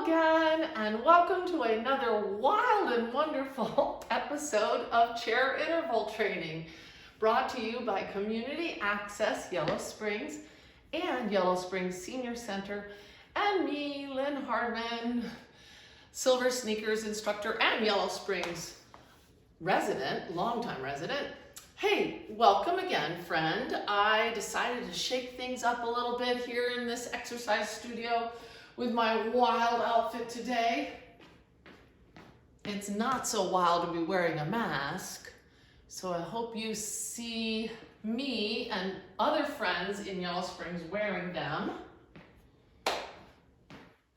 again, and welcome to another wild and wonderful episode of Chair Interval Training, brought to you by Community Access Yellow Springs and Yellow Springs Senior Center, and me, Lynn Hardman, Silver Sneakers instructor and Yellow Springs resident, longtime resident. Hey, welcome again, friend. I decided to shake things up a little bit here in this exercise studio with my wild outfit today. It's not so wild to be wearing a mask, so I hope you see me and other friends in Yellow Springs wearing them.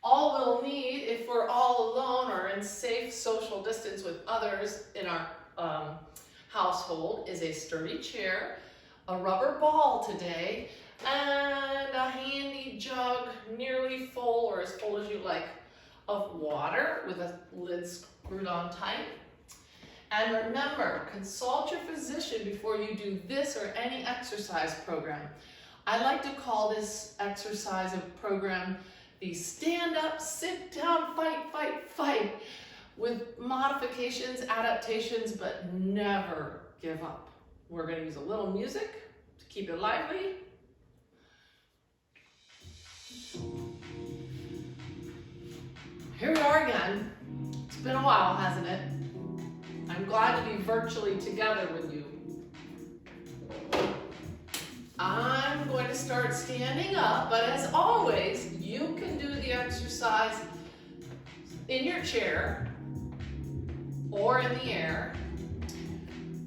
All we'll need if we're all alone or in safe social distance with others in our household is a sturdy chair, a rubber ball today, and a handy jug nearly full, or as full as you like, of water with a lid screwed on tight. And remember, consult your physician before you do this or any exercise program. I like to call this exercise program the stand up, sit down, fight, fight, fight, with modifications, adaptations, but never give up. We're going to use a little music to keep it lively. Here we are again. It's been a while, hasn't it? I'm glad to be virtually together with you. I'm going to start standing up, but as always, you can do the exercise in your chair or in the air,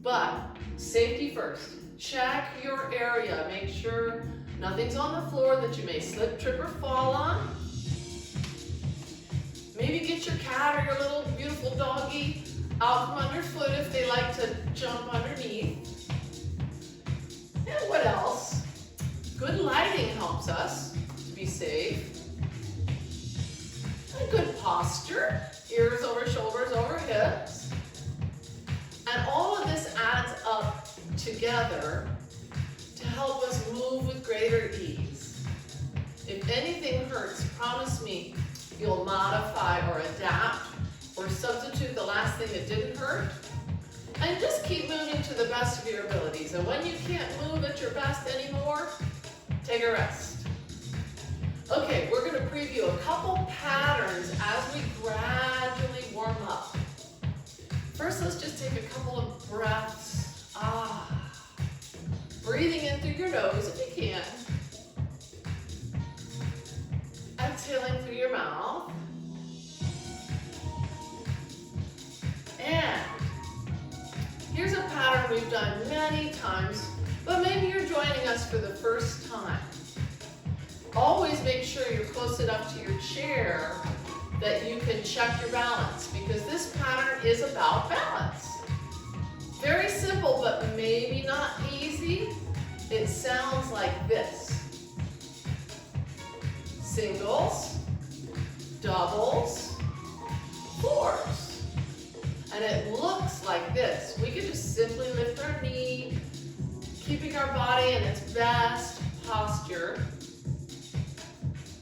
but safety first. Check your area. Make sure nothing's on the floor that you may slip, trip, or fall on. Maybe get your cat or your little beautiful doggy out from underfoot if they like to jump underneath. And what else? Good lighting helps us to be safe. And good posture, ears over shoulders over hips. And all of this adds up together to help us move with greater ease. If anything hurts, promise me you'll modify or adapt or substitute the last thing that didn't hurt, and just keep moving to the best of your abilities. And when you can't move at your best anymore, take a rest. Okay, we're going to preview a couple patterns as we gradually warm up. First, let's just take a couple of breaths. Breathing in through your nose if you can. Exhaling through your mouth. And here's a pattern we've done many times, but maybe you're joining us for the first time. Always make sure you're close enough to your chair that you can check your balance, because this pattern is about balance. Very simple, but maybe not easy. It sounds like this. Singles, doubles, fours. And it looks like this. We can just simply lift our knee, keeping our body in its best posture.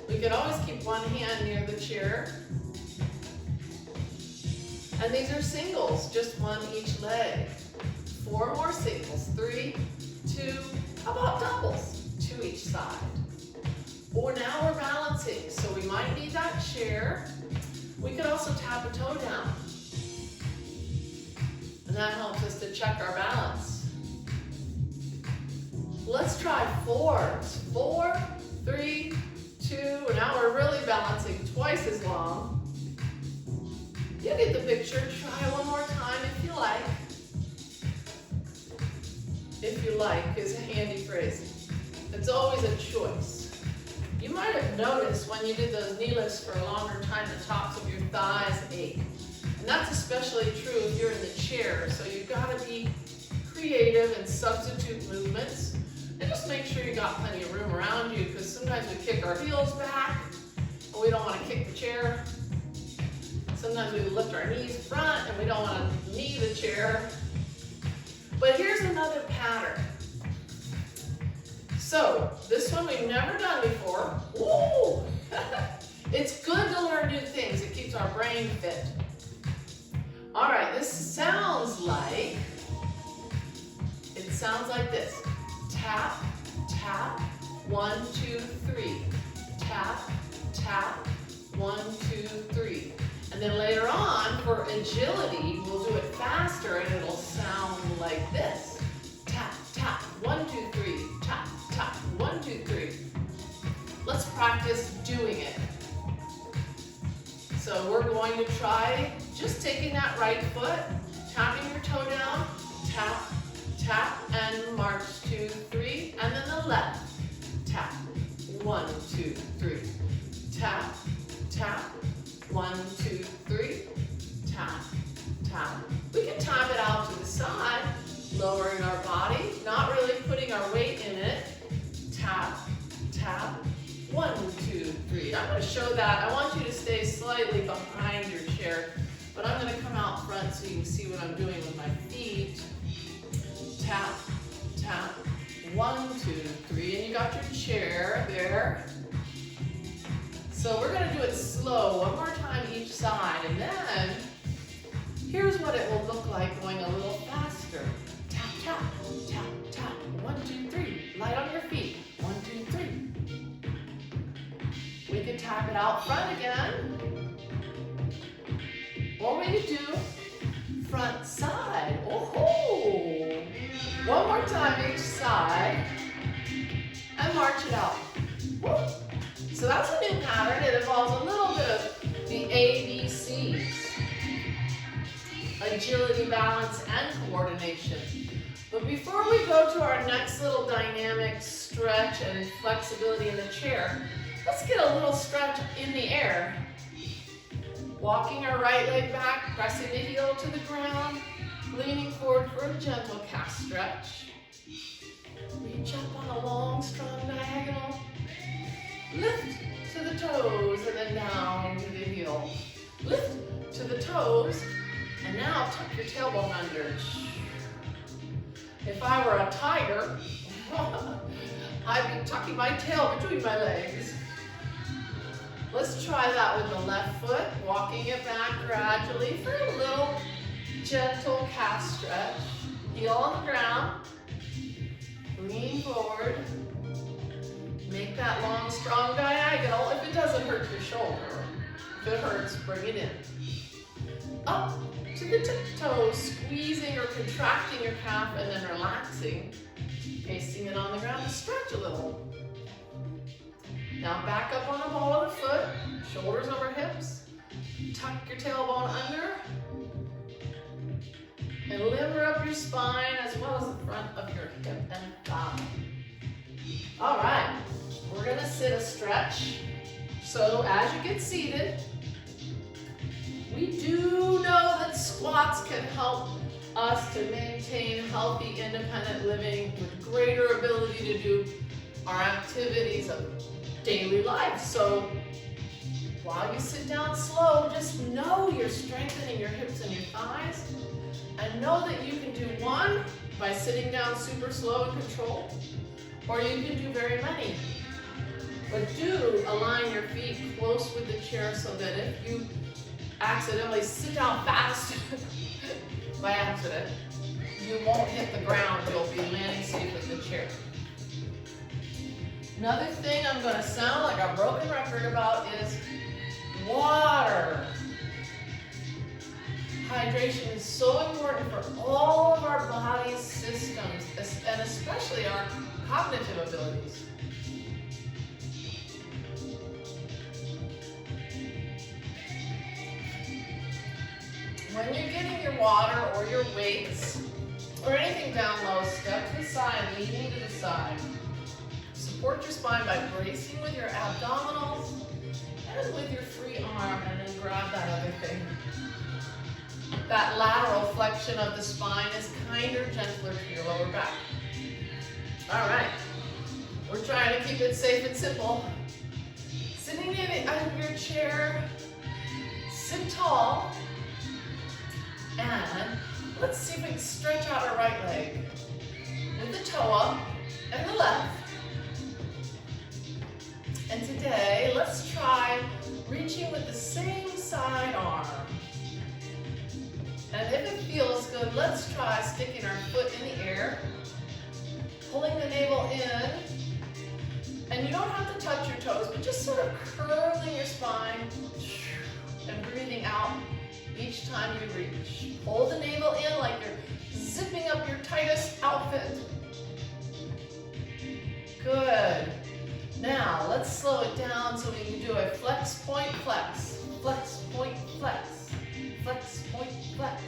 We can always keep one hand near the chair. And these are singles, just one each leg. 4 more singles, 3, 2, how about doubles? 2 each side. Or now we're balancing, so we might need that chair. We could also tap a toe down. And that helps us to check our balance. Let's try fours. 4, 3, 2, and now we're really balancing twice as long. You get the picture. Try one more time if you like. If you like is a handy phrase. It's always a choice. You might have noticed when you did those knee lifts for a longer time, the tops of your thighs ache. And that's especially true if you're in the chair, so you've got to be creative and substitute movements. And just make sure you got plenty of room around you, because sometimes we kick our heels back, and we don't want to kick the chair. Sometimes we lift our knees front, and we don't want to knee the chair. But here's another pattern. So this one we've never done before. Woo! It's good to learn new things. It keeps our brain fit. All right, this sounds like this. Tap, tap, 1, 2, 3. Tap, tap, 1, 2, 3. And then later on, for agility, we'll do it faster and it'll sound like this. Tap, tap, 1, 2, 3. Tap, tap, 1, 2, 3. Let's practice doing it. So we're going to try just taking that right foot, tapping your toe down, tap, tap, and march 2, 3, and then the left. Tap, 1, 2, 3. Tap, tap, 1, 2, 3. Tap, tap. We can tap it out to the side, lowering our body, not really putting our weight in it. Tap, tap, 1, 2, 3. I'm going to show that. I want you to stay slightly behind your chair, but I'm going to come out front so you can see what I'm doing with my feet. Tap, tap, 1, 2, 3, and you got your chair there. So we're going to do it slow, one more time each side, and then here's what it will look like going a little faster. Tap, tap, tap, tap, 1, 2, 3. Light on your feet, 1, 2, 3. We can tap it out front again. Or we could do front side. Oh! One more time each side. And march it out. Woo. So that's a new pattern. It involves a little bit of the ABCs. Agility, balance, and coordination. But before we go to our next little dynamic stretch and flexibility in the chair, let's get a little stretch in the air. Walking our right leg back, pressing the heel to the ground, leaning forward for a gentle calf stretch. Reach up on a long, strong diagonal. Lift to the toes and then down to the heel. Lift to the toes and now tuck your tailbone under. If I were a tiger, I'd be tucking my tail between my legs. Let's try that with the left foot, walking it back gradually for a little gentle calf stretch. Heel on the ground. Lean forward. Make that long, strong diagonal. If it doesn't hurt your shoulder, if it hurts, bring it in. Up to the tiptoes, squeezing or contracting your calf and then relaxing. Pasting it on the ground to stretch a little. Now back up on the ball of the foot, shoulders over hips. Tuck your tailbone under. And limber up your spine as well as the front of your hip and thigh. All right, we're gonna sit a stretch. So as you get seated, we do know that squats can help us to maintain healthy, independent living with greater ability to do our activities of daily life. So while you sit down slow, just know you're strengthening your hips and your thighs. And know that you can do one by sitting down super slow and controlled, or you can do very many. But do align your feet close with the chair so that if you accidentally sit down fast by accident, you won't hit the ground. You'll be landing safe with the chair. Another thing I'm going to sound like a broken record about is water. Hydration is so important for all of our body's systems, and especially our cognitive abilities. When you're getting your water or your weights or anything down low, step to the side, leaning to the side. Support your spine by bracing with your abdominals and with your free arm, and then grab that other thing. That lateral flexion of the spine is kinder, gentler to your lower back. All right, we're trying to keep it safe and simple. Sitting in your chair, sit tall, and let's see if we can stretch out our right leg with the toe up and the left. And today, let's try same side arm. And if it feels good, let's try sticking our foot in the air, pulling the navel in, and you don't have to touch your toes, but just sort of curling your spine and breathing out each time you reach. Hold the navel in like you're zipping up your tightest outfit. Good. Now, let's slow it down so we can do a flex, point, flex. Flex, point, flex. Flex, point, flex.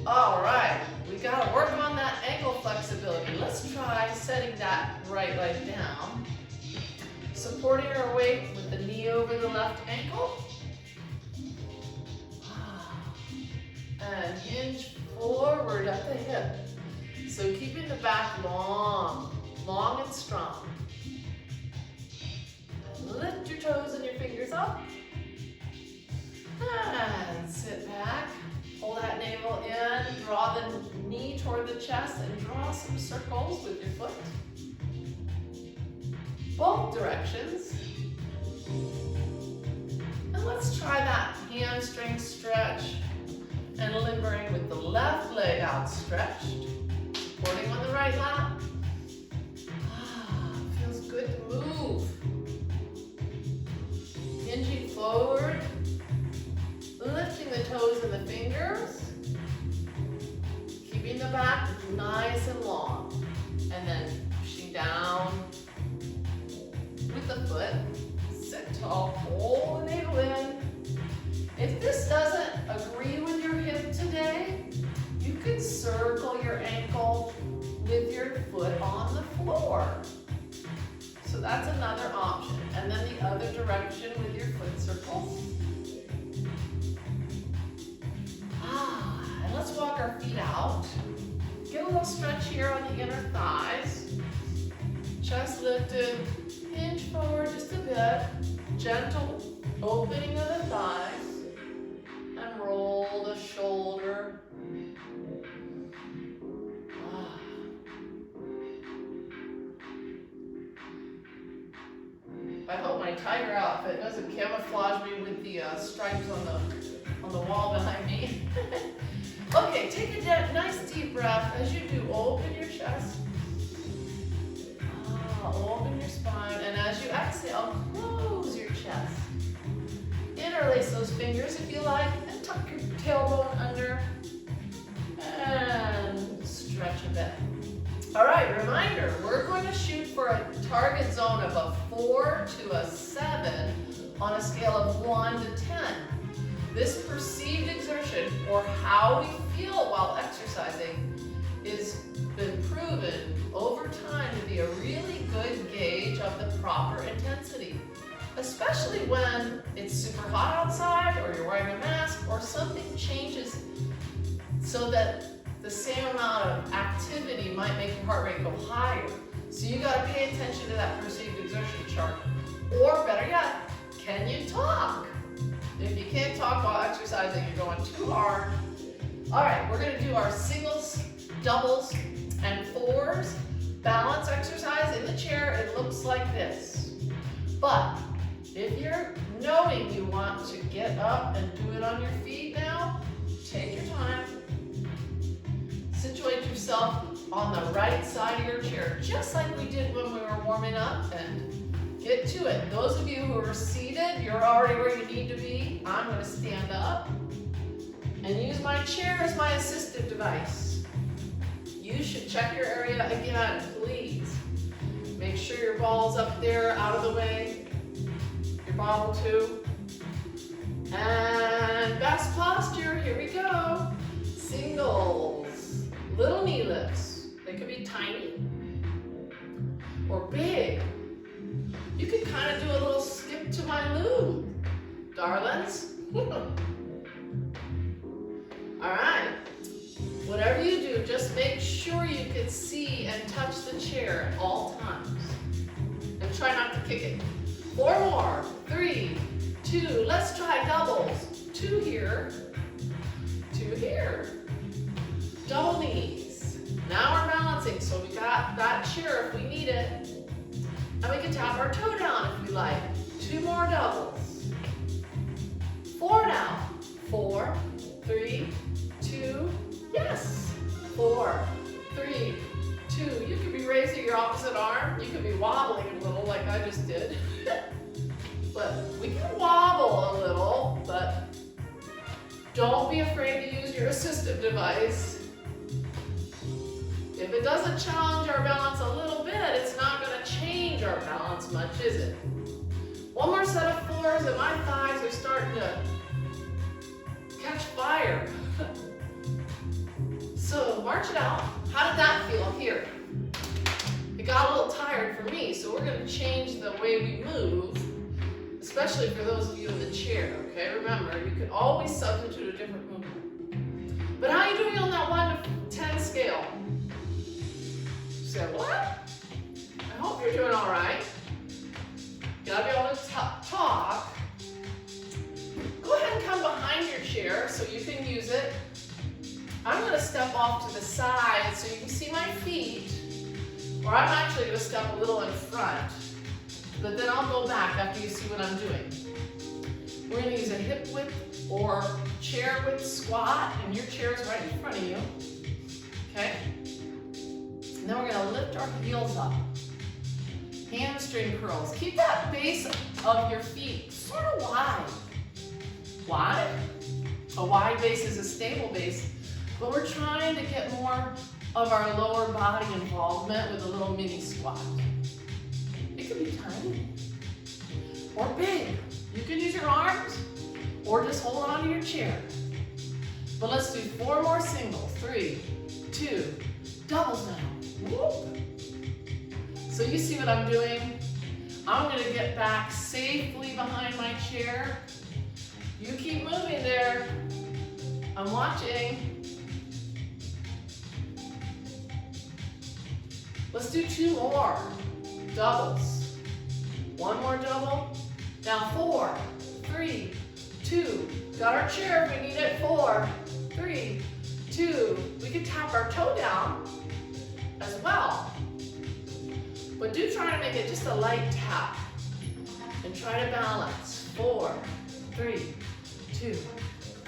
All right, we gotta work on that ankle flexibility. Let's try setting that right leg down. Supporting our weight with the knee over the left ankle. And hinge forward at the hip. So keeping the back long, long and strong. Lift your toes and your fingers up. And sit back. Pull that navel in, draw the knee toward the chest, and draw some circles with your foot. Both directions. And let's try that hamstring stretch and limbering with the left leg outstretched, supporting on the right lat. Feels good to move. Hinging forward, lifting the toes and the fingers, keeping the back nice and long, and then pushing down with the foot. Sit tall, pull the navel in. If this doesn't agree with your hip today, you can circle your ankle with your foot on the floor. So that's another option. And then the other direction with your foot circle. And let's walk our feet out. Get a little stretch here on the inner thighs. Chest lifted, hinge forward just a bit. Gentle opening of the thighs. And roll the shoulder. I hope my tiger outfit doesn't camouflage me with the stripes on the wall behind me. Okay, take a nice deep breath. As you do, open your chest. Open your spine. And as you exhale, close your chest. Interlace those fingers if you like, and tuck your tailbone under. And stretch a bit. All right, reminder, we're going to shoot for a target zone of a 4 to a 7 on a scale of 1 to 10. This perceived exertion, or how we feel while exercising, has been proven over time to be a really good gauge of the proper intensity, especially when it's super hot outside, or you're wearing a mask, or something changes so that the same amount of activity might make your heart rate go higher. So you got to pay attention to that perceived exertion chart. Or better yet, can you talk? If you can't talk while exercising, you're going too hard. All right, we're going to do our singles, doubles, and fours. Balance exercise in the chair. It looks like this. But if you're knowing you want to get up and do it on your feet now, take your time. Situate yourself on the right side of your chair, just like we did when we were warming up, and get to it. Those of you who are seated, you're already where you need to be. I'm going to stand up and use my chair as my assistive device. You should check your area again, please. Make sure your ball's up there, out of the way. Your bottle too. And best posture, here we go. Singles. Little knee lifts. They could be tiny or big. You could kind of do a little skip to my loo, darlings. All right. Whatever you do, just make sure you can see and touch the chair at all times. And try not to kick it. 4 more. 3, 2. Let's try doubles. 2 here. 2 here. Double knees. Now we're balancing, so we got that chair if we need it. And we can tap our toe down if we like. 2 more doubles. 4 now. 4, 3, 2, yes. 4, 3, 2. You could be raising your opposite arm. You could be wobbling a little like I just did. But we can wobble a little, but don't be afraid to use your assistive device. If it doesn't challenge our balance a little bit, it's not going to change our balance much, is it? One more set of 4s and my thighs are starting to catch fire. So march it out. How did that feel here? It got a little tired for me, so we're going to change the way we move, especially for those of you in the chair, okay? Remember, you can always substitute a different movement. But how are you doing on that 1 to 10 scale? You said, what? I hope you're doing all right. You gotta be able to talk. Go ahead and come behind your chair so you can use it. I'm gonna step off to the side so you can see my feet, or I'm actually gonna step a little in front, but then I'll go back after you see what I'm doing. We're gonna use a hip width or chair width squat, and your chair is right in front of you, okay? And then we're gonna lift our heels up. Hamstring curls. Keep that base of your feet sort of wide. Wide? A wide base is a stable base, but we're trying to get more of our lower body involvement with a little mini squat. It could be tiny or big. You can use your arms or just hold on to your chair. But let's do 4 more singles. 3, 2, doubles now. Whoop. So you see what I'm doing? I'm going to get back safely behind my chair. You keep moving there. I'm watching. Let's do 2 more doubles. 1 more double. Now 4, 3, 2. Got our chair if we need it. 4, 3, 2. We can tap our toe down as well. But do try to make it just a light tap. And try to balance. 4, 3, 2.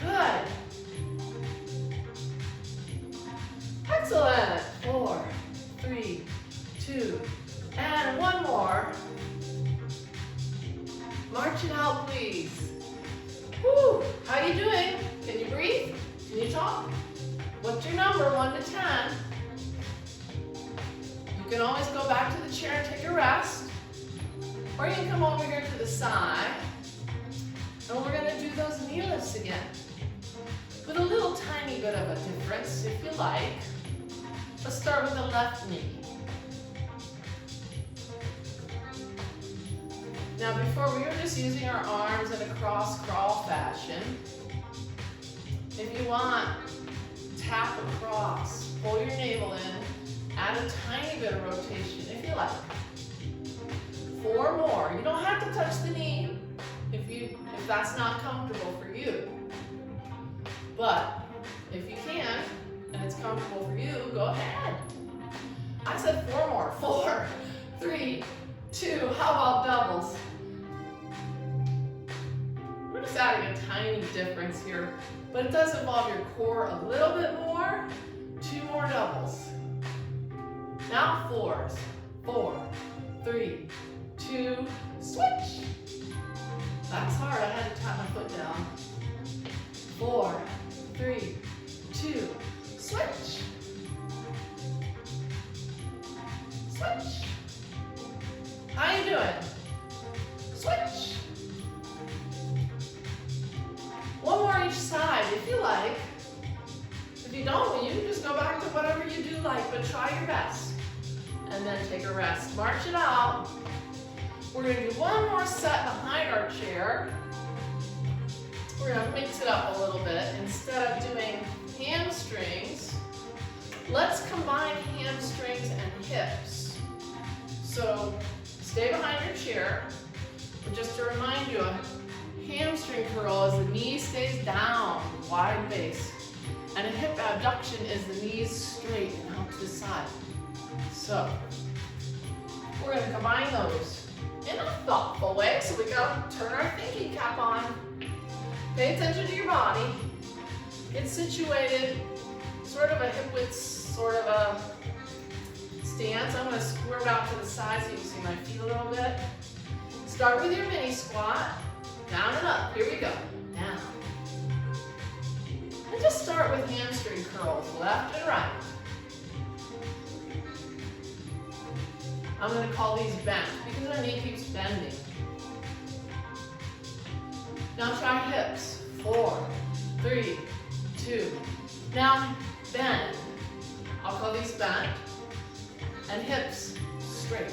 Good. Excellent. 4, 3, 2. And 1 more. March it out, please. Woo. How you doing? Can you breathe? Can you talk? What's your number, 1 to 10? You can always go back to the chair and take a rest. Or you can come over here to the side. And we're going to do those knee lifts again. With a little tiny bit of a difference, if you like. Let's start with the left knee. Now before, we were just using our arms in a cross crawl fashion. If you want, tap across, pull your navel in, add a tiny bit of rotation if you like. 4 more. You don't have to touch the knee if that's not comfortable for you. But if you can and it's comfortable for you, go ahead. I said 4 more. 4, 3, 2. How about doubles? We're just adding a tiny difference here, but it does involve your core a little bit more. 2 more doubles. Now 4s. 4, 3, 2, switch. That's hard. I had to tap my foot down. 4, 3, 2, switch. Switch. How you doing? Switch. 1 more each side if you like. If you don't, you can just go back to whatever you do like, but try your best. And then take a rest. March it out. We're going to do 1 more set behind our chair. We're going to mix it up a little bit. Instead of doing hamstrings, let's combine hamstrings and hips. So stay behind your chair. But just to remind you, a hamstring curl is the knee stays down, wide base. And a hip abduction is the knees straight and out to the side. So We're going to combine those in a thoughtful way. So we got to turn our thinking cap on. Pay attention to your body. Get situated, sort of a hip width, sort of a stance. I'm going to squirt out to the side so you can see my feet a little bit. Start with your mini squat. Down and up. Here we go. Down. And just start with hamstring curls, left and right. I'm going to call these bent because our knee keeps bending. Now try hips. 4, 3, 2. Now bend. I'll call these bent. And hips straight.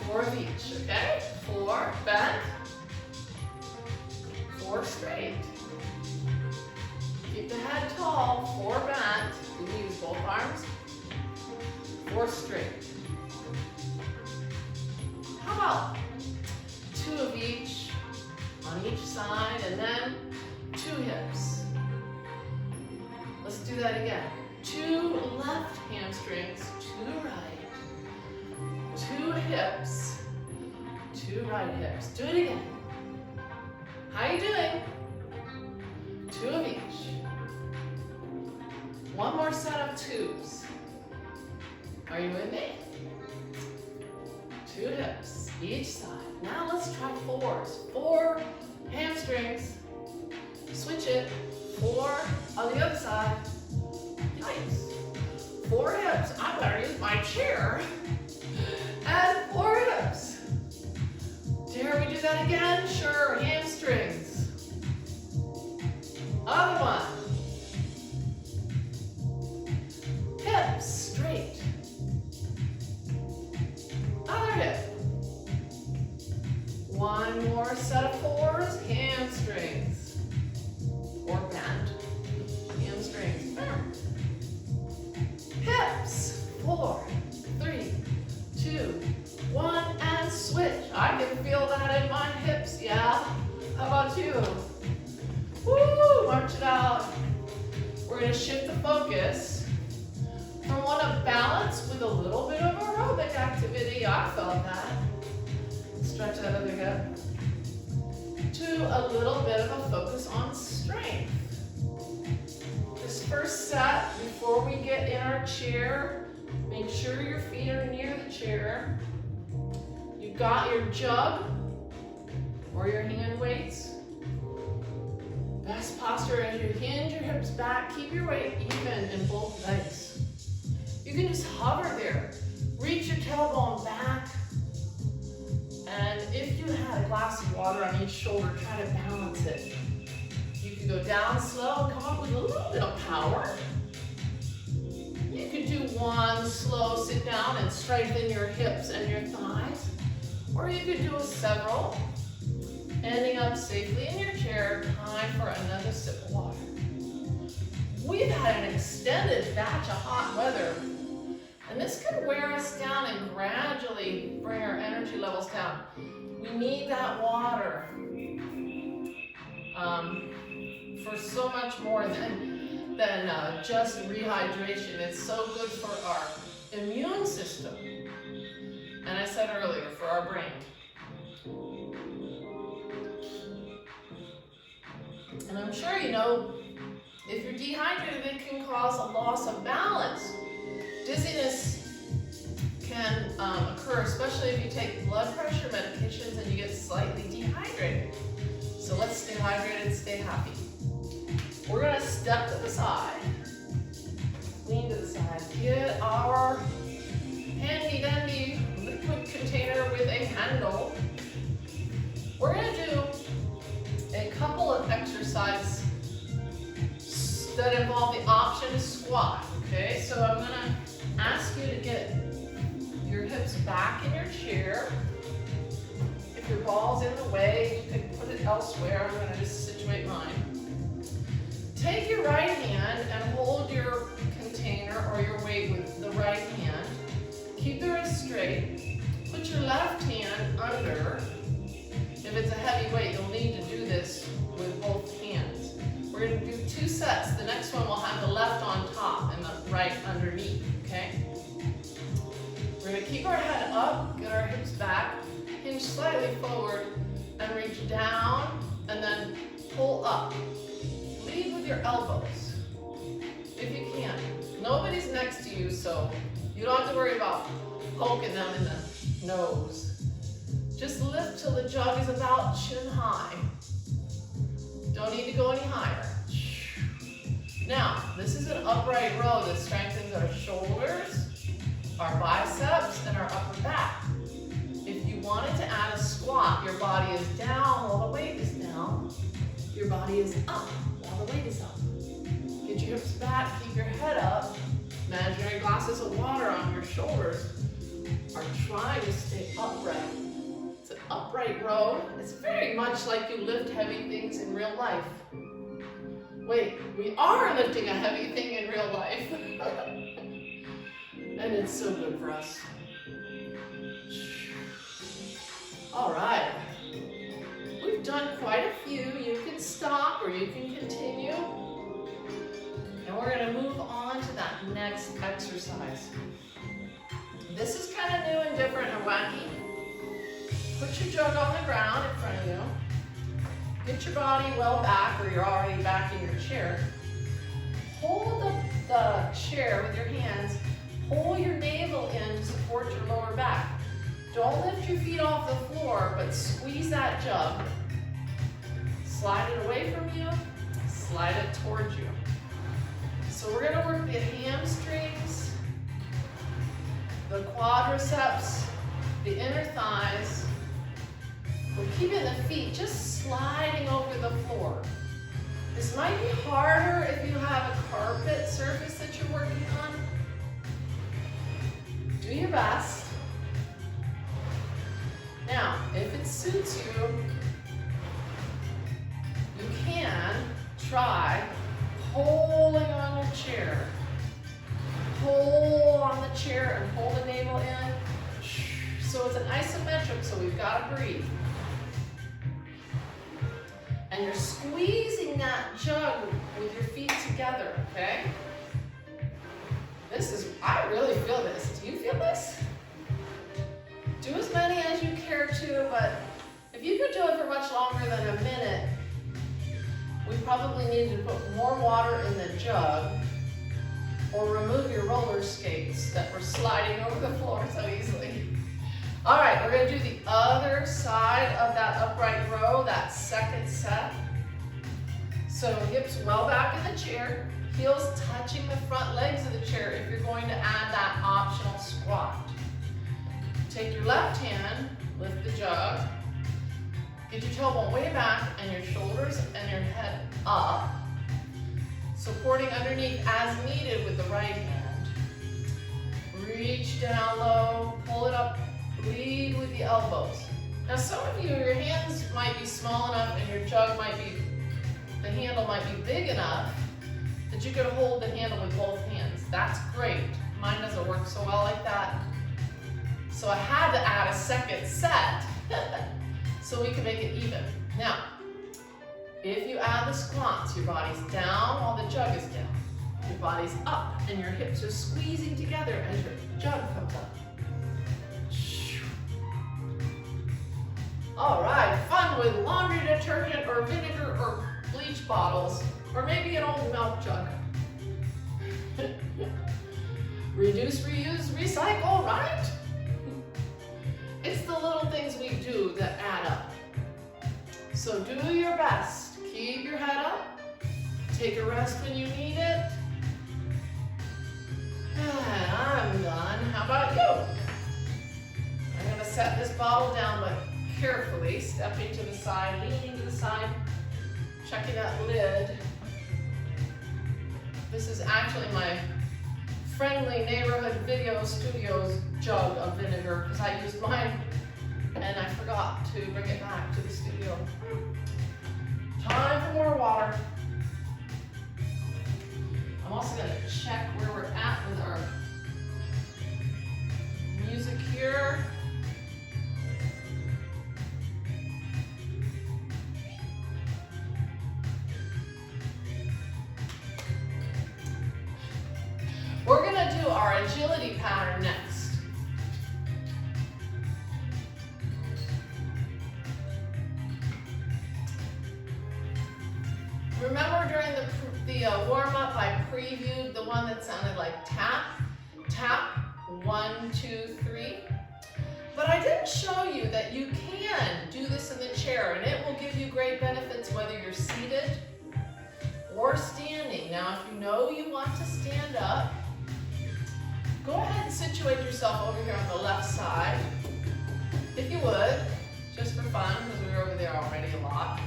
4 of each, okay? 4 bent. 4 straight. Keep the head tall. 4 bent. You can use both arms. 4 straight. How about 2 of each on each side, and then 2 hips. Let's do that again. 2 left hamstrings, 2 right. 2 hips, 2 right hips. Do it again. How are you doing? 2 of each. One more set of 2s. Are you with me? 2 hips, each side. Now let's try 4s. 4 hamstrings. Switch it. 4 on the other side. Nice. 4 hips. I better use my chair. And 4 hips. Dare we do that again? Sure. Hamstrings. Other one. Hips straight. Other hip. One more set of 4s. Hamstrings. Or bend. Hamstrings. Hips. 4, 3, 2, 1, and switch. I can feel that in my hips, yeah? How about you? Woo! March it out. We're going to shift the focus from one of balance with a little bit of aerobic activity. I felt that. Stretch that other hip. To a little bit of a focus on strength. This first set, before we get in our chair, make sure your feet are near the chair. You've got your jug or your hand weights. Best posture as you hinge your hips back. Keep your weight even in both legs. You can just hover there. Reach your tailbone back. And if you had a glass of water on each shoulder, try to balance it. You can go down slow and come up with a little bit of power. You could do one slow sit down and strengthen your hips and your thighs. Or you could do several, ending up safely in your chair. Time for another sip of water. We've had an extended batch of hot weather, and this can wear us down and gradually bring our energy levels down. We need that water for so much more than just rehydration. It's so good for our immune system. And I said earlier, for our brain. And I'm sure you know, if you're dehydrated, it can cause a loss of balance. Dizziness can occur, especially if you take blood pressure medications and you get slightly dehydrated. So let's stay hydrated, stay happy. We're gonna step to the side, lean to the side, get our handy dandy liquid container with a handle. We're gonna do a couple of exercises that involve the option to squat, okay? So I'm gonna ask you to get your hips back in your chair. If your ball's in the way, you can put it elsewhere. I'm gonna just situate mine. Take your right hand and hold your container or your weight with the right hand. Keep the wrist straight. Put your left hand under. If it's a heavy weight, you'll need to do this with both hands. We're going to do 2 sets. The next one will have the left on top and the right underneath, okay? We're going to keep our head way forward and reach down and then pull up. Lead with your elbows if you can. Nobody's next to you, so you don't have to worry about poking them in the nose. Just lift till the jug is about chin high. Don't need to go any higher. Now, this is an upright row that strengthens our shoulders, our biceps, and our upper back. If you wanted to add a squat, your body is down while the weight is down. Your body is up while the weight is up. Get your hips back, keep your head up. Imaginary glasses of water on your shoulders are trying to stay upright. It's an upright row. It's very much like you lift heavy things in real life. Wait, we are lifting a heavy thing in real life. And it's so good for us. All right. We've done quite a few. You can stop or you can continue. And we're going to move on to that next exercise. This is kind of new and different and wacky. Put your jug on the ground in front of you. Get your body well back, or you're already back in your chair. Hold the chair with your hands. Pull your navel in to support your lower back. Don't lift your feet off the floor, but squeeze that jug. Slide it away from you. Slide it towards you. So we're going to work the hamstrings, the quadriceps, the inner thighs. We're keeping the feet just sliding over the floor. This might be harder if you have a carpet surface that you're working on. Do your best. Now, if it suits you, you can try pulling on your chair. Pull on the chair and pull the navel in. So it's an isometric, so we've got to breathe. And you're squeezing that jug with your feet together, okay? I really feel this. Do you feel this? Do as many as you care to, but if you could do it for much longer than a minute, we probably need to put more water in the jug or remove your roller skates that were sliding over the floor so easily. All right, we're going to do the other side of that upright row, that second set. So hips well back in the chair, heels touching the front legs of the chair if you're going to add that optional squat. Take your left hand, lift the jug, get your tailbone way back and your shoulders and your head up, supporting underneath as needed with the right hand. Reach down low, pull it up, lead with the elbows. Now some of you, your hands might be small enough and your jug might be, the handle might be big enough that you could hold the handle with both hands. That's great. Mine doesn't work so well like that. So I had to add a second set so we can make it even. Now, if you add the squats, your body's down while the jug is down. Your body's up and your hips are squeezing together as your jug comes up. All right, fun with laundry detergent or vinegar or bleach bottles, or maybe an old milk jug. Reduce, reuse, recycle, right? It's the little things we do that add up. So do your best. Keep your head up. Take a rest when you need it. And I'm done. How about you? I'm going to set this bottle down, but carefully, stepping to the side, leaning to the side, checking that lid. This is actually my friendly neighborhood video studio's jug of vinegar because I used mine and I forgot to bring it back to the studio. Time for more water. I'm also going to check where we're at with our music here. We're going to do our agility pattern next. Remember during the warm-up, I previewed the one that sounded like tap, tap, 1, 2, 3. But I didn't show you that you can do this in the chair, and it will give you great benefits whether you're seated or standing. Now, if you know you want to stand up, go ahead and situate yourself over here on the left side, if you would, just for fun, because we were over there already a lot.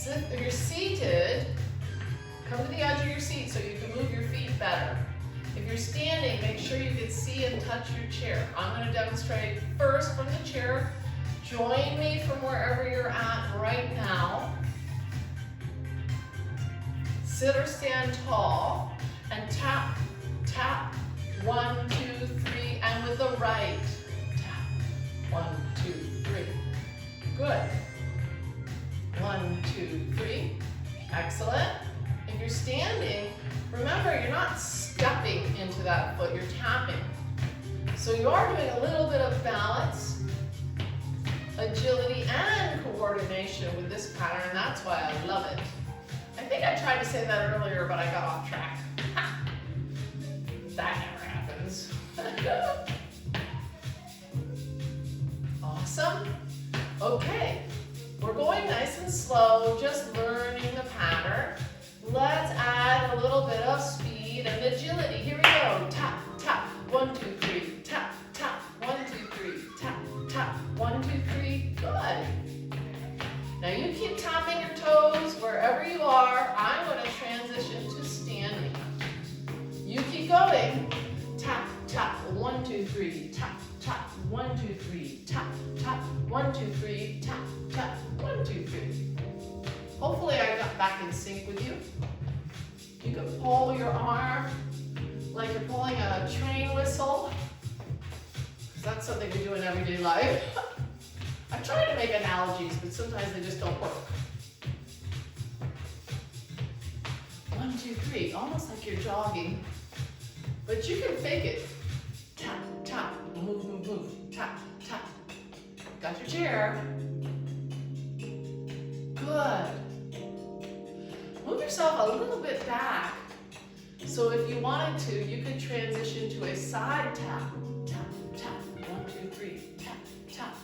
If you're seated, come to the edge of your seat so you can move your feet better. If you're standing, make sure you can see and touch your chair. I'm going to demonstrate first from the chair. Join me from wherever you're at right now. Sit or stand tall and tap, tap, 1, 2, 3, and with the right, tap, 1, 2, 3. Good. 1, 2, 3. Excellent. If you're standing, remember you're not stepping into that foot, you're tapping. So you are doing a little bit of balance, agility, and coordination with this pattern, and that's why I love it. I think I tried to say that earlier, but I got off track. That never happens. Awesome. Okay. We're going nice and slow, just learning the pattern. Let's add a little bit of speed and agility. Here we go. Tap, tap, 1, 2, 3. Tap, tap, 1, 2, 3. Tap, tap, 1, 2, 3. Good. Now you keep tapping your toes wherever you are. I'm going to transition to standing. You keep going. Tap, tap, 1, 2, 3. Tap, tap, 1, 2, 3. Tap, tap, 1, 2, 3. Tap, tap, 1, 2, 3. Hopefully I got back in sync with you. You can pull your arm like you're pulling a train whistle. That's something we do in everyday life. I try to make analogies, but sometimes they just don't work. 1, 2, 3, almost like you're jogging. But you can fake it. Tap, tap, move, move, move. Tap, tap. Got your chair. Good. Move yourself a little bit back. So if you wanted to, you could transition to a side tap. Tap, tap, 1, 2, 3, tap, tap.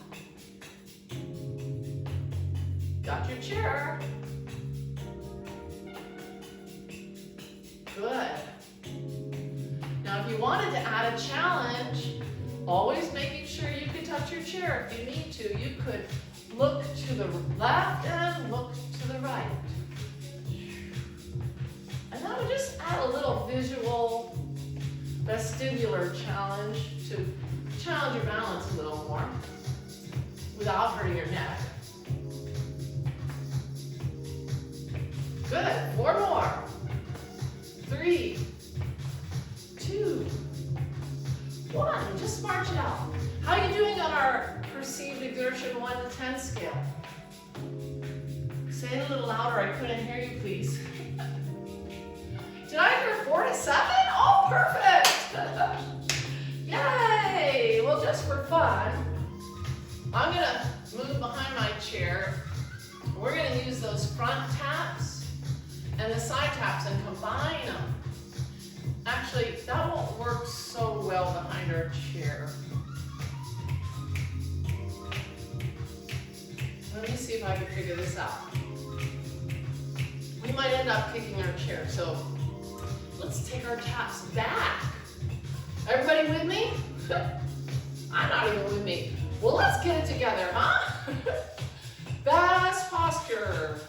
Got your chair. Good. Now if you wanted to add a challenge, always making sure you can touch your chair. If you need to, you could look to the left and look to the right. And that would just add a little visual vestibular challenge to challenge your balance a little more without hurting your neck. Good. 4 more. 3, 2, 1. Just march it out. How are you doing on our perceived exertion 1 to 10 scale? Say it a little louder. I couldn't hear you, please. Did I hear 4 to 7? Oh, perfect. Yay. Well, just for fun, I'm going to move behind my chair. We're going to use those front taps and the side taps and combine them. Actually, that won't work so well behind our chair. Let me see if I can figure this out. We might end up kicking our chair, so let's take our taps back. Everybody with me? I'm not even with me. Well, let's get it together, huh? Best posture.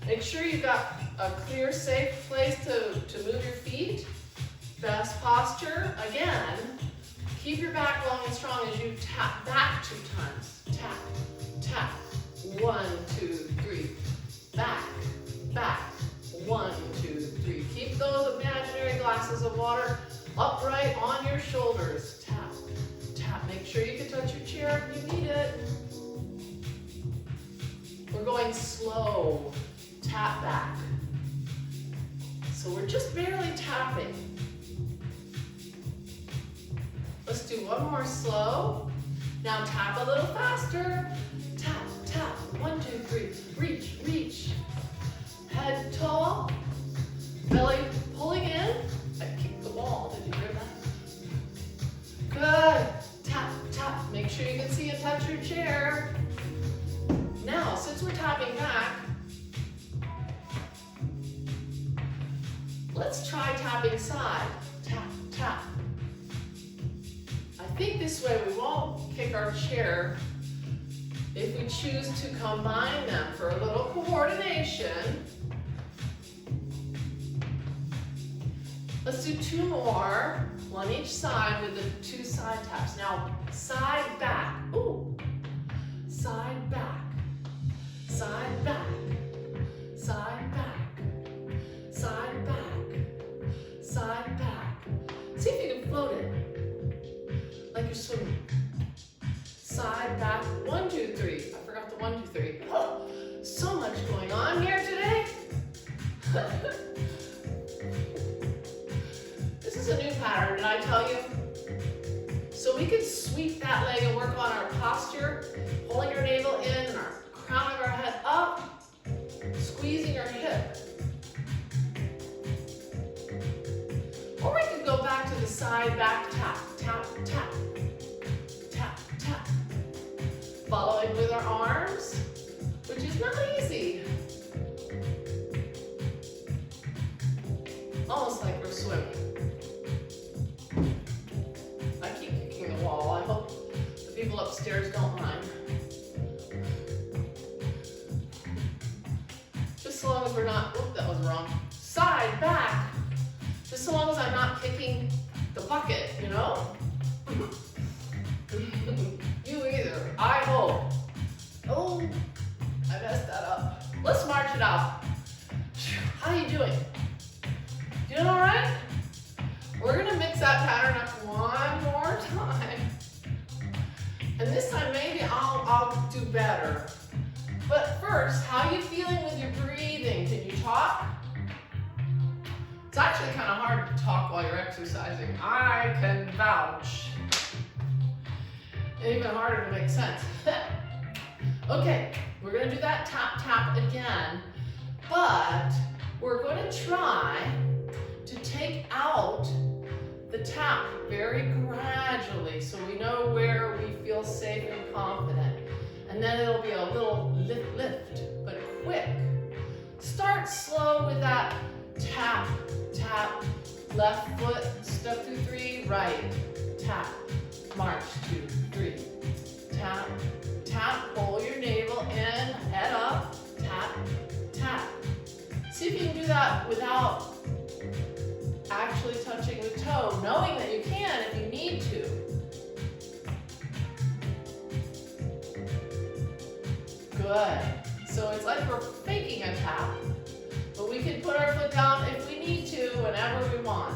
Make sure you've got a clear, safe place to move your feet. Best posture. Again, keep your back long and strong as you tap back 2 times. Tap, tap. 1, 2, 3. Back, back. 1, 2, 3. Keep those imaginary glasses of water upright on your shoulders. Tap, tap. Make sure you can touch your chair if you need it. We're going slow. Tap back. So we're just barely tapping. Let's do one more slow. Now tap a little faster. Tap, tap. 1, 2, 3. Reach, reach. touch your chair. Now, since we're tapping back, let's try tapping side. Tap, tap. I think this way we won't kick our chair if we choose to combine them for a little coordination. Let's do 2 more, one each side with the 2 side taps. Now, side, back. Ooh. Side, back. Side, back. Side, back. Side, back. Side, back. See if you can float it like you're swimming. Side, back, 1, 2, 3. I forgot the 1, 2, 3. Oh, so much going on here today. This is a new pattern, did I tell you? So we can sweep that leg and work on our posture, pulling our navel in and our crown of our head up, squeezing our hip. Or we could go back to the side, back, tap, tap, tap, tap, tap. Following with our arms, which is not easy. Almost like we're swimming. I keep kicking the wall. I hope the people upstairs don't mind. Just so long as we're not, whoop, that was wrong. Side, back. Just so long as I'm not kicking the bucket, you know? You either, I hope. Oh, I messed that up. Let's march it out. How are you doing? Doing all right? We're gonna mix that pattern up one more time. And this time maybe I'll do better. But first, how are you feeling with your breathing? Can you talk? It's actually kind of hard to talk while you're exercising. I can vouch. Even harder to make sense. Okay, we're gonna do that tap, tap again, but we're gonna try to take out the tap very gradually so we know where we feel safe and confident. And then it'll be a little lift, lift, but quick. Start slow with that tap, tap, left foot, step through 3, right, tap, march 2, 3, tap, tap, pull your navel in, head up, tap, tap. See if you can do that without actually touching the toe, knowing that you can if you need to. Good. So it's like we're faking a tap, but we can put our foot down if we need to, whenever we want.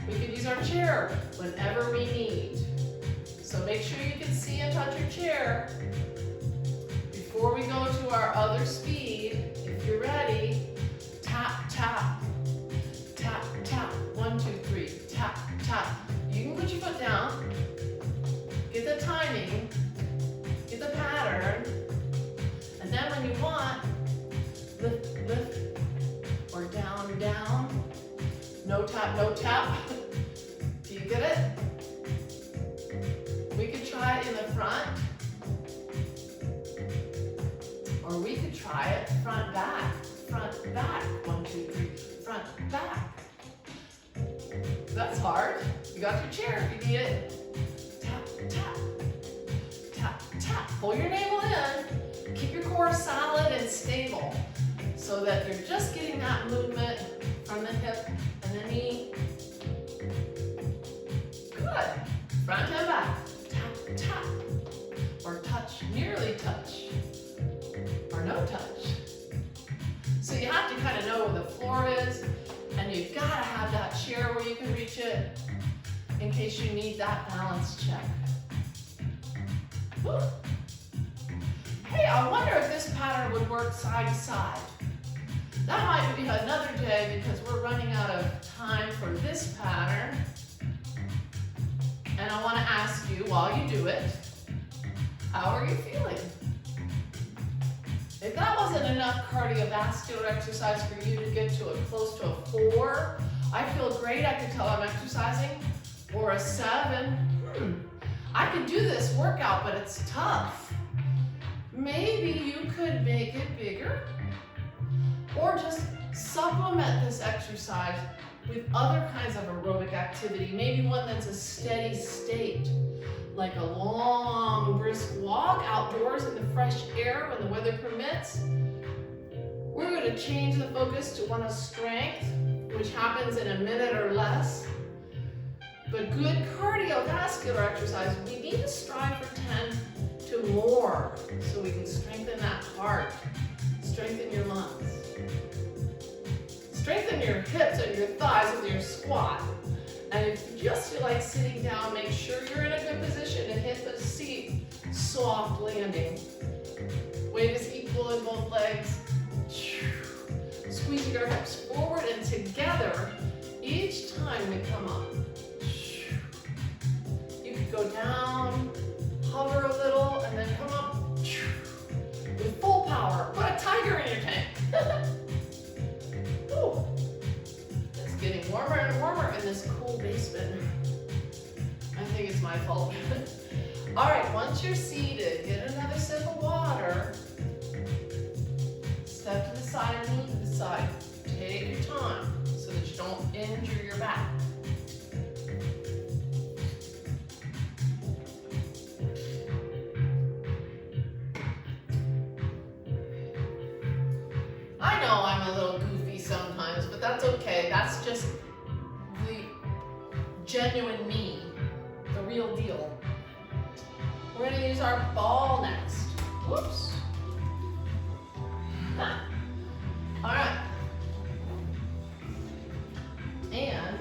We can use our chair whenever we need. So make sure you can see and touch your chair. Before we go to our other speed, if you're ready, tap, tap, tap, tap, 1, 2, 3, tap, tap. You can put your foot down, get the timing, get the pattern, and then when you want, lift, lift, or down, down. No tap, no tap. Do you get it? We could try it in the front, or we could try it front, back, 1, 2, 3, front, back. That's hard. You got your chair if you need it. Tap, tap, tap, tap. Pull your navel in. Keep your core solid and stable so that you're just getting that movement from the hip and the knee. Good. Front and back. Tap, tap. Or touch, nearly touch. Or no touch. So you have to kind of know where the floor is, and you've got to have that chair where you can reach it in case you need that balance check. Woo. Hey, I wonder if this pattern would work side to side. That might be another day because we're running out of time for this pattern. And I want to ask you while you do it, how are you feeling? If that wasn't enough cardiovascular exercise for you to get to close to a 4, I feel great, I can tell I'm exercising, or a 7, I could do this workout, but it's tough. Maybe you could make it bigger, or just supplement this exercise with other kinds of aerobic activity, maybe one that's a steady state, like a long, brisk walk outdoors in the fresh air when the weather permits. We're going to change the focus to one of strength, which happens in a minute or less. But good cardiovascular exercise, we need to strive for 10 to more so we can strengthen that heart, strengthen your lungs. Strengthen your hips and your thighs with your squat. And if you just feel like sitting down, make sure you're in a good position to hit the seat. Soft landing. Weight is equal in both legs. Squeezing our hips forward and together each time we come up. You could go down, hover a little, and then come up with full power. Put a tiger in your tank. Ooh. It's getting warmer and warmer in this cool basement. I think it's my fault. All right, once you're seated, get another sip of water. Step to the side and move to the side. Take your time so that you don't injure your back. I know I'm a little goofy sometimes, but that's okay. That's just the genuine me, the real deal. We're going to use our ball next. Whoops. All right. And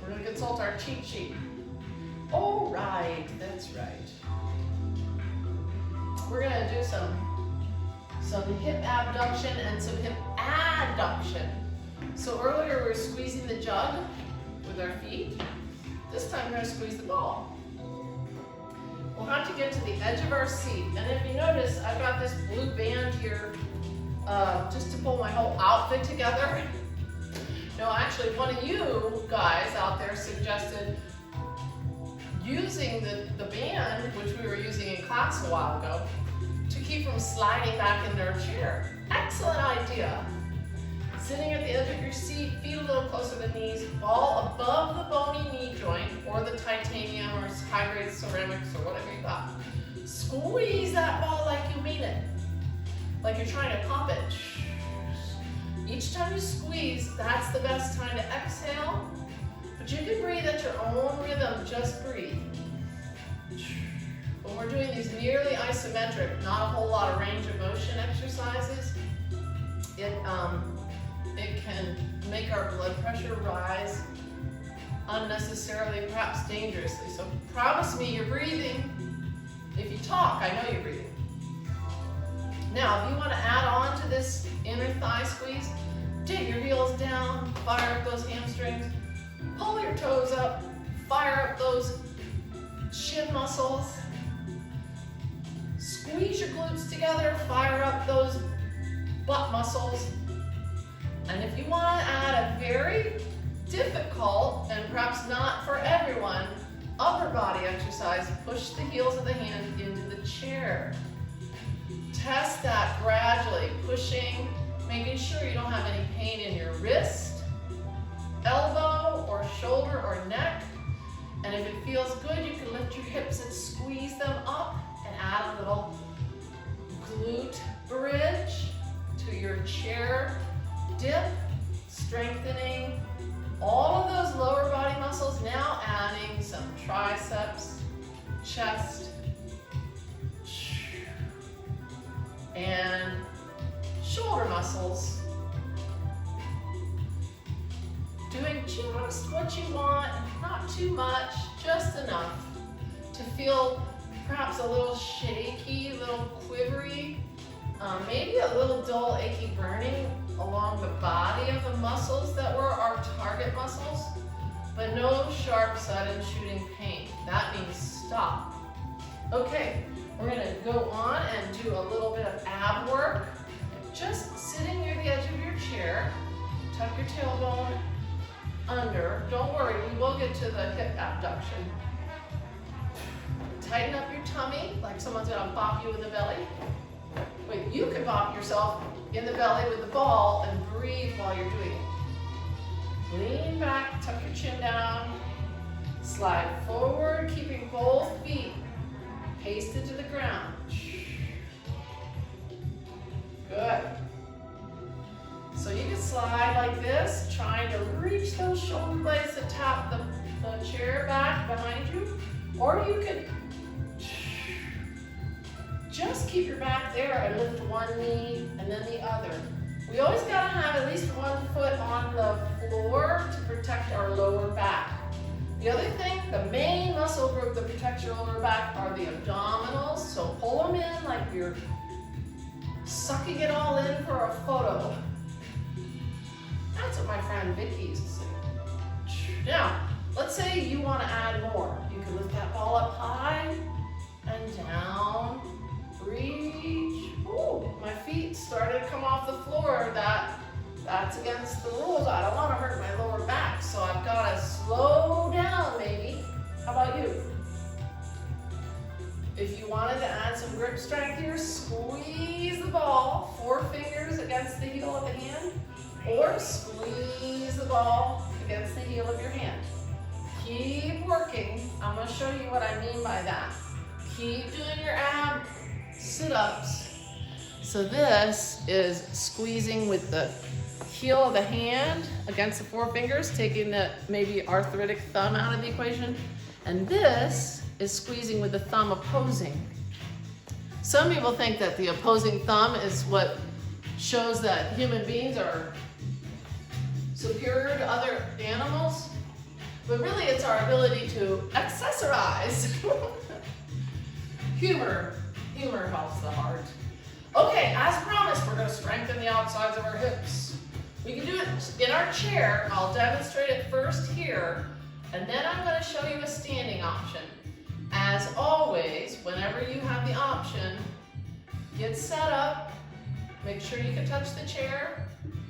we're going to consult our cheat sheet. All right, that's right. We're going to do some hip abduction and some hip adduction. So earlier we were squeezing the jug with our feet. This time we're going to squeeze the ball. We'll have to get to the edge of our seat. And if you notice, I've got this blue band here just to pull my whole outfit together. No, actually, one of you guys out there suggested using the band, which we were using in class a while ago, to keep from sliding back in their chair. Excellent idea. Sitting at the edge of your seat, feet a little closer to the knees, ball above the bony knee joint or the titanium or high-grade ceramics or whatever you got. Squeeze that ball like you mean it, like you're trying to pop it. Each time you squeeze, that's the best time to exhale, but you can breathe at your own rhythm, just breathe. When we're doing these nearly isometric, not a whole lot of range of motion exercises, it can make our blood pressure rise unnecessarily, perhaps dangerously. So promise me you're breathing. If you talk, I know you're breathing. Now, if you want to add on to this inner thigh squeeze, dig your heels down, fire up those hamstrings, pull your toes up, fire up those shin muscles, squeeze your glutes together, fire up those butt muscles. And if you want to add a very difficult, and perhaps not for everyone, upper body exercise, push the heels of the hands into the chair. Test that gradually, pushing, making sure you don't have any pain in your wrist, elbow, or shoulder, or neck. And if it feels good, you can lift your hips and squeeze them up and add a little glute bridge to your chair dip, strengthening all of those lower body muscles, now adding some triceps, chest, and shoulder muscles. Doing just what you want, not too much, just enough to feel perhaps a little shaky, a little quivery, maybe a little dull, achy burning along the body of the muscles that were our target muscles, but no sharp, sudden shooting pain. That means stop. Okay, we're gonna go on and do a little bit of ab work. Just sitting near the edge of your chair, tuck your tailbone under. Don't worry, we will get to the hip abduction. tighten up your tummy like someone's gonna bop you in the belly. Wait, you can bop yourself in the belly with the ball and breathe while you're doing it. Lean back, tuck your chin down, slide forward, keeping both feet pasted to the ground. Good. So you can slide like this, trying to reach those shoulder blades to tap the chair back behind you. Or you could just keep your back there and lift one knee and then the other. We always gotta have at least one foot on the floor to protect our lower back. The other thing, the main muscle group that protects your lower back are the abdominals. So pull them in like you're sucking it all in for a photo. That's what my friend Vicky used to say. Now, let's say you want to add more. You can lift that ball up high and down. Reach. Ooh, my feet started to come off the floor. That's against the rules. I don't want to hurt my lower back, so I've got to slow down maybe. How about you? If you wanted to add some grip strength here, squeeze the ball, 4 fingers against the heel of the hand, or squeeze the ball against the heel of your hand. Keep working. I'm going to show you what I mean by that. Keep doing your ab sit-ups. So this is squeezing with the heel of the hand against the 4 fingers, taking the maybe arthritic thumb out of the equation. And this is squeezing with the thumb opposing. Some people think that the opposing thumb is what shows that human beings are superior to other animals, but really it's our ability to accessorize. Humor helps the heart. Okay, as promised, we're going to strengthen the outsides of our hips. We can do it in our chair. I'll demonstrate it first here, and then I'm going to show you a standing option. As always, whenever you have the option, get set up, make sure you can touch the chair,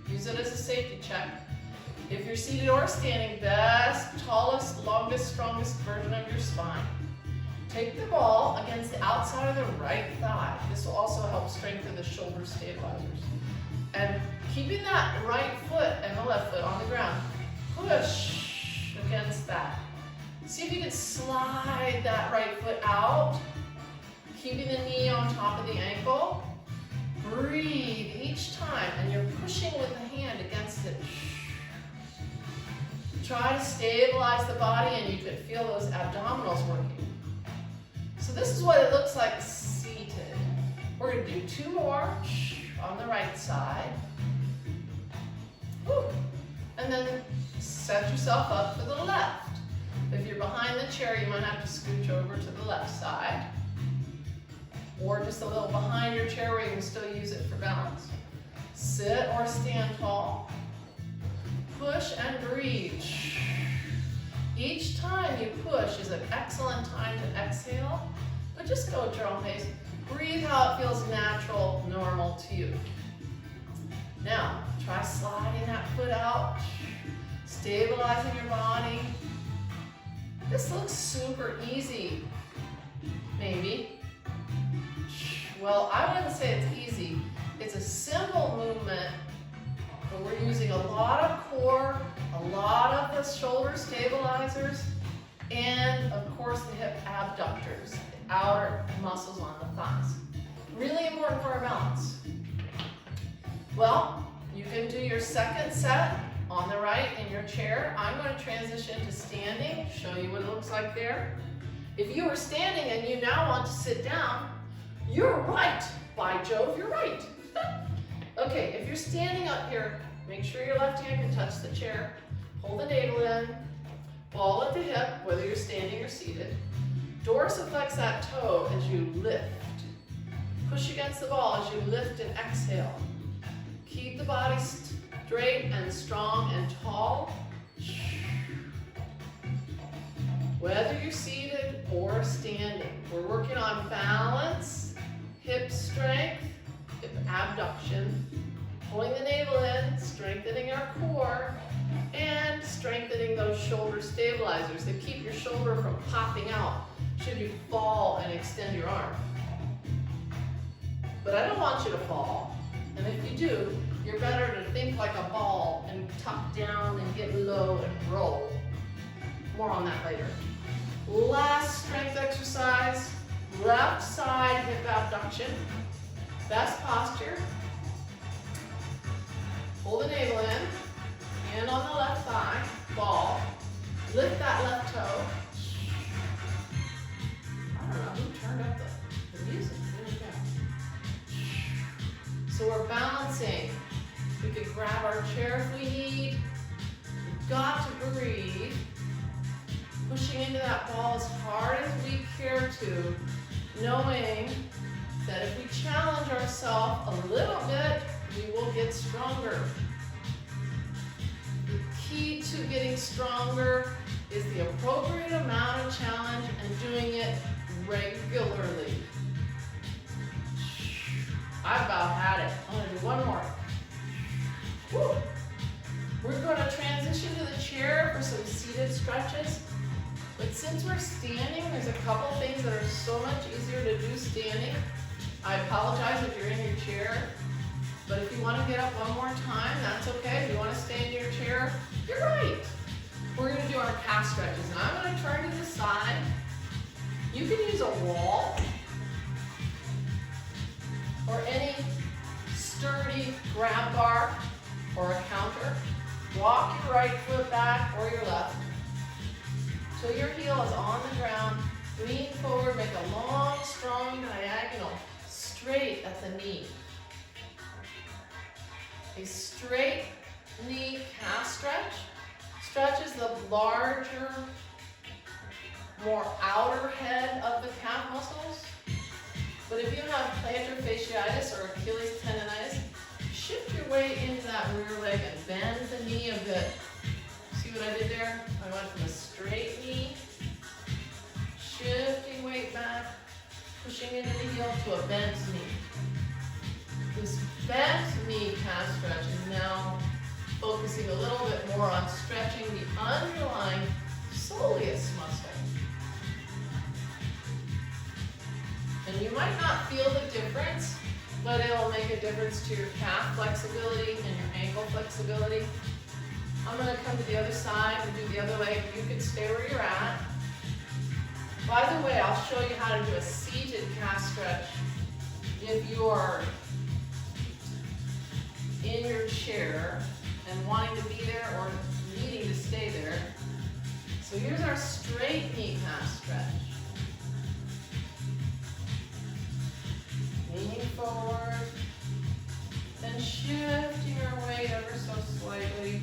use it as a safety check. If you're seated or standing, best, tallest, longest, strongest version of your spine. Take the ball against the outside of the right thigh. This will also help strengthen the shoulder stabilizers. And keeping that right foot and the left foot on the ground, push against that. See if you can slide that right foot out, keeping the knee on top of the ankle. Breathe each time, and you're pushing with the hand against it. Try to stabilize the body, and you can feel those abdominals working. So this is what it looks like seated. We're going to do 2 more on the right side. Woo. And then set yourself up for the left. If you're behind the chair, you might have to scooch over to the left side. Or just a little behind your chair where you can still use it for balance. Sit or stand tall. Push and breathe. Each time you push is an excellent time to exhale, but just go at your own pace. Breathe how it feels natural, normal to you. Now, try sliding that foot out, stabilizing your body. This looks super easy, maybe. Well, I wouldn't say it's easy. It's a simple movement, but we're using a lot of core, a lot of the shoulder stabilizers, and of course the hip abductors, the outer muscles on the thighs. Really important for our balance. Well, you can do your second set on the right in your chair. I'm going to transition to standing, show you what it looks like there. If you were standing and you now want to sit down, you're right. By Jove, you're right. Okay, if you're standing up here, make sure your left hand can touch the chair. Pull the navel in, ball at the hip, whether you're standing or seated. Dorsiflex that toe as you lift. Push against the ball as you lift and exhale. Keep the body straight and strong and tall. Whether you're seated or standing, we're working on balance, hip strength, hip abduction, pulling the navel in, strengthening our core, and strengthening those shoulder stabilizers that keep your shoulder from popping out. should you fall and extend your arm. But I don't want you to fall. And if you do, you're better to think like a ball and tuck down and get low and roll. More on that later. Last strength exercise, left side hip abduction. Best posture. Pull the navel in, hand on the left thigh, ball. Lift that left toe. I don't know who turned up the music. There we go. So we're balancing. We could grab our chair if we need. We've got to breathe. Pushing into that ball as hard as we care to, knowing that if we challenge ourselves a little bit, we will get stronger. The key to getting stronger is the appropriate amount of challenge and doing it regularly. I about had it. I'm gonna do one more. Woo. We're gonna transition to the chair for some seated stretches. But since we're standing, there's a couple things that are so much easier to do standing. I apologize if you're in your chair, but if you want to get up one more time, that's okay. If you want to stay in your chair, you're right. We're going to do our calf stretches, and I'm going to turn to the side. You can use a wall or any sturdy grab bar or a counter. Walk your right foot back or your left. So your heel is on the ground, lean forward, make a long, strong diagonal, straight at the knee. A straight knee calf stretch stretches the larger, more outer head of the calf muscles. But if you have plantar fasciitis or Achilles tendonitis, shift your weight into that rear leg and bend the knee a bit. See what I did there? I went from a straight knee, shifting weight back, pushing into the heel to a bent knee. This bent knee calf stretch is now focusing a little bit more on stretching the underlying soleus muscle. And you might not feel the difference, but it'll make a difference to your calf flexibility and your ankle flexibility. I'm going to come to the other side and do the other leg. You can stay where you're at. By the way, I'll show you how to do a seated calf stretch if you are in your chair and wanting to be there or needing to stay there. So here's our straight knee calf stretch. Leaning forward, then shifting your weight ever so slightly.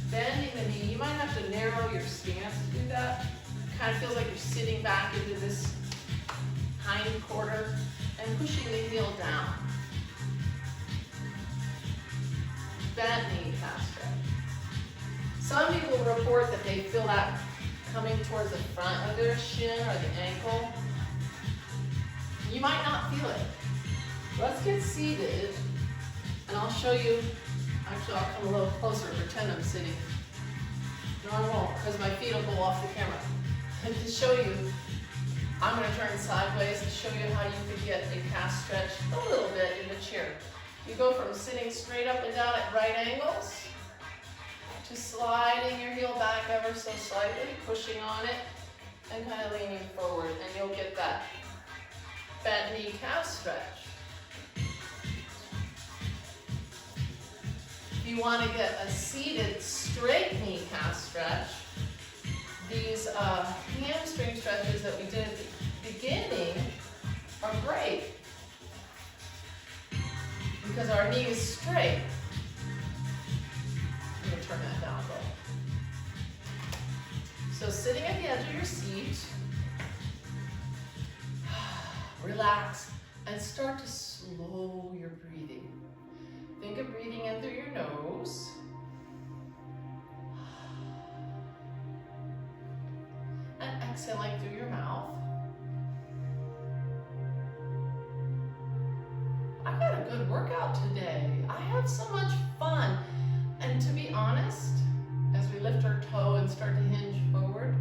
Bending the knee. You might have to narrow your stance to do that. It kind of feels like you're sitting back into this hind quarter and pushing the heel down. Bent knee calf stretch. Some people report that they feel that coming towards the front of their shin or the ankle. You might not feel it. Let's get seated and I'll show you. Actually, I'll come a little closer and pretend I'm sitting. No, I won't, because my feet will go off the camera. And to show you, I'm going to turn sideways to show you how you could get a calf stretch a little bit in the chair. You go from sitting straight up and down at right angles to sliding your heel back ever so slightly, pushing on it, and kind of leaning forward, and you'll get that bent knee calf stretch. If you want to get a seated straight knee calf stretch, these hamstring stretches that we did at the beginning are great because our knee is straight. I'm going to turn that down a little. So sitting at the edge of your seat, relax and start to slow your breathing. Think of breathing in through your nose. And exhaling through your mouth. I had a good workout today. I had so much fun. And to be honest, as we lift our toe and start to hinge forward,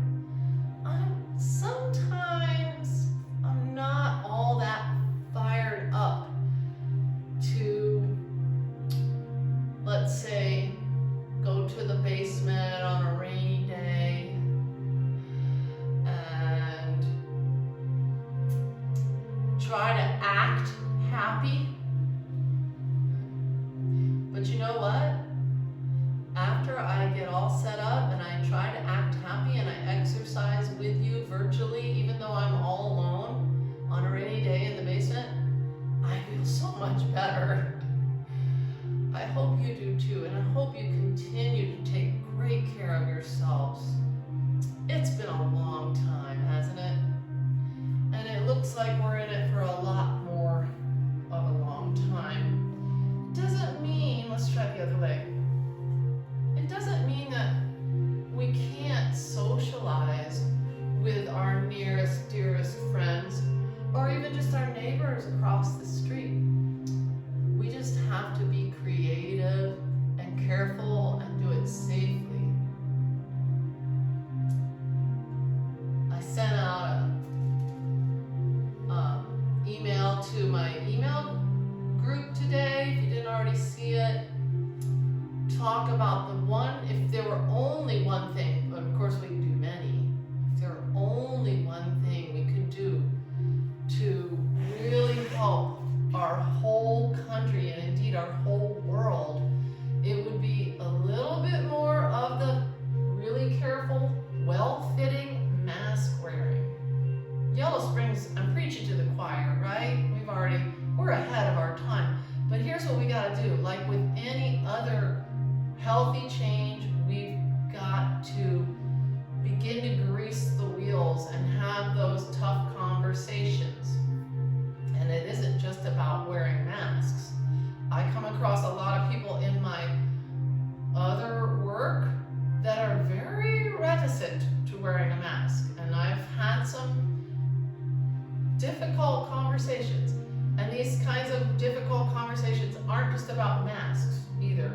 I'm sometimes I'm not all that fired up to, let's say, go to the basement on a rainy day and try to act happy. But you know what? After I get all set up and I try to act happy and I exercise with you virtually, even though I'm all alone on a rainy day in the basement, I feel so much better. I hope you do too, and I hope you continue to take great care of yourselves. It's been a long time, hasn't it? And it looks like we're in it for a lot more of a long time. Doesn't mean, let's try the other leg. It doesn't mean that we can't socialize with our nearest, dearest friends, or even just our neighbors across the street. We just have to be creative and careful and do it safely. I sent out an email to my email group today. If you didn't already see it, talk about the one, if there were only one thing, but of course we can do many, if there were only one thing we could do to really help our whole country and indeed our whole world, it would be a little bit more of the really careful, well-fitting mask wearing. Yellow Springs, I'm preaching to the choir, right? We're ahead of our time. But here's what we gotta do. Like with any other healthy change, we've got to begin to grease the wheels and have those tough conversations. And it isn't just about wearing masks. I come across a lot of people in my other work that are very reticent to wearing a mask. And I've had some difficult conversations. And these kinds of difficult conversations aren't just about masks either.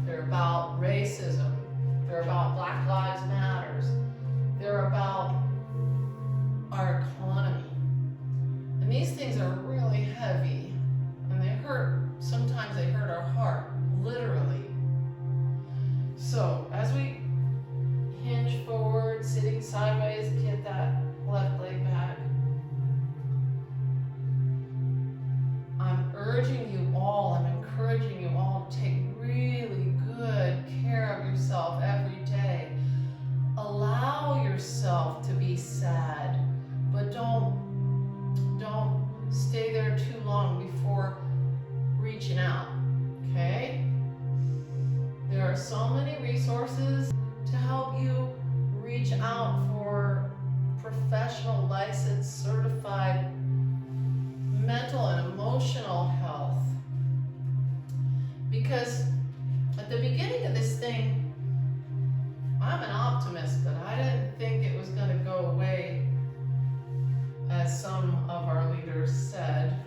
They're about racism. They're about Black Lives Matters. They're about our economy. And these things are really heavy, and they hurt. Sometimes they hurt our heart, literally. So as we hinge forward, sitting sideways, get that left leg back, I'm urging you all, I'm encouraging you all to take really good care of yourself every day. Allow yourself to be sad, but don't stay there too long before reaching out, okay? There are so many resources to help you reach out for professional, licensed, certified mental and emotional health. Because at the beginning of this thing, I'm an optimist, but I didn't think it was going to go away, as some of our leaders said.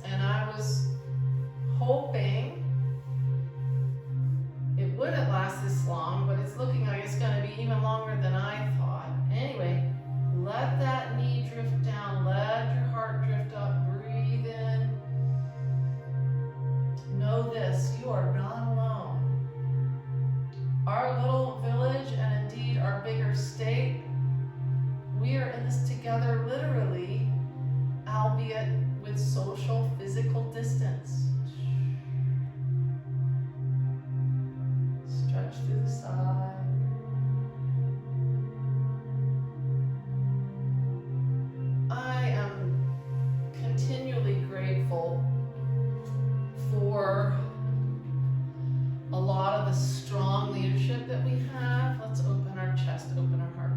And I was hoping it wouldn't last this long, but it's looking like it's going to be even longer than I thought. Anyway, let that knee drift down, let your heart drift up, breathe in. Know this, you are not alone. Our little village, and indeed our bigger state, we are in this together literally, albeit with social, physical distance. Stretch through the side. I am continually grateful for a lot of the strong leadership that we have. Let's open our chest, open our heart.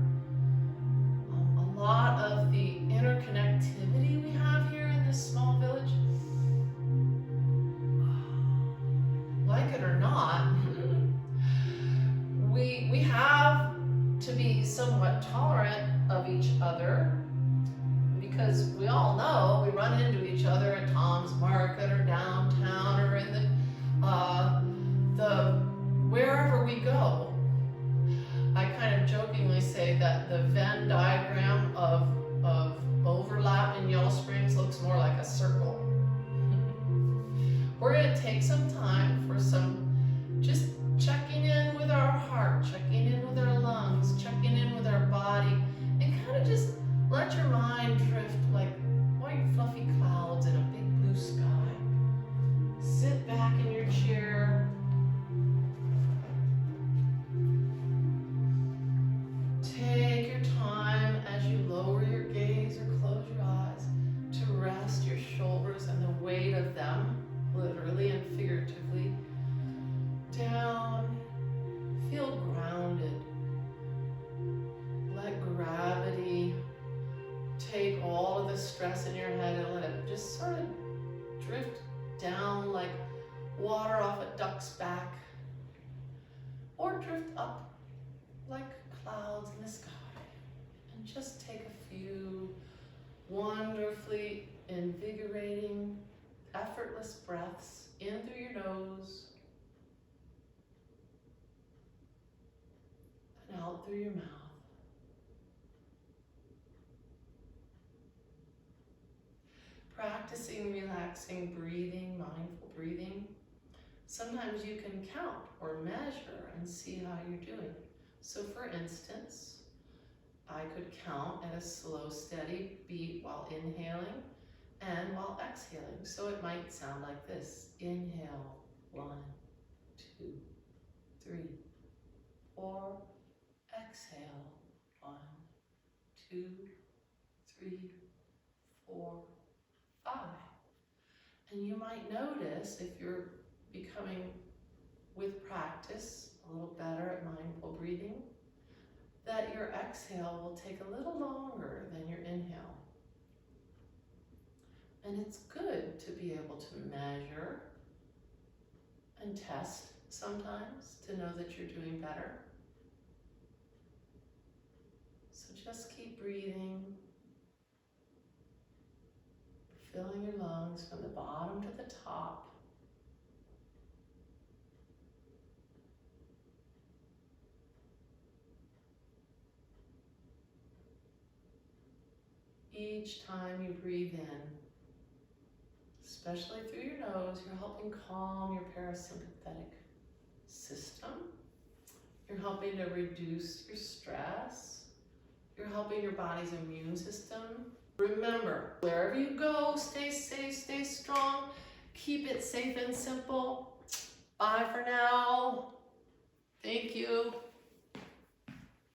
A lot of the interconnectivity we have here in this small village. Like it or not, we have to be somewhat tolerant of each other, because we all know we run into each other at Tom's Market or downtown or in the wherever we go. I kind of jokingly say that the Venn diagram of overlap in Yellow Springs looks more like a circle. We're going to take some time for some just checking in with our heart, checking in with our lungs, checking in with our body, and kind of just let your mind drift like white fluffy clouds in a big blue sky. Sit back in your chair. Take your time as you lower your gaze or close your eyes to rest your shoulders and the weight of them, literally and figuratively, down. Feel grounded. Let gravity take all of the stress in your head and let it just sort of drift down like water off a duck's back, or drift up like clouds in the sky. And just take a few wonderfully invigorating, effortless breaths in through your nose and out through your mouth. Practicing relaxing breathing, mindful breathing. Sometimes you can count or measure and see how you're doing. So for instance, I could count at a slow, steady beat while inhaling and while exhaling. So it might sound like this. Inhale, 1, 2, 3, 4. Exhale, 1, 2, 3, 4, 5. And you might notice, if you're becoming, with practice, a little better at mindful breathing, that your exhale will take a little longer than your inhale. And it's good to be able to measure and test sometimes to know that you're doing better. So just keep breathing, filling your lungs from the bottom to the top. Each time you breathe in, especially through your nose, you're helping calm your parasympathetic system. You're helping to reduce your stress. You're helping your body's immune system. Remember, wherever you go, stay safe, stay strong. Keep it safe and simple. Bye for now. Thank you.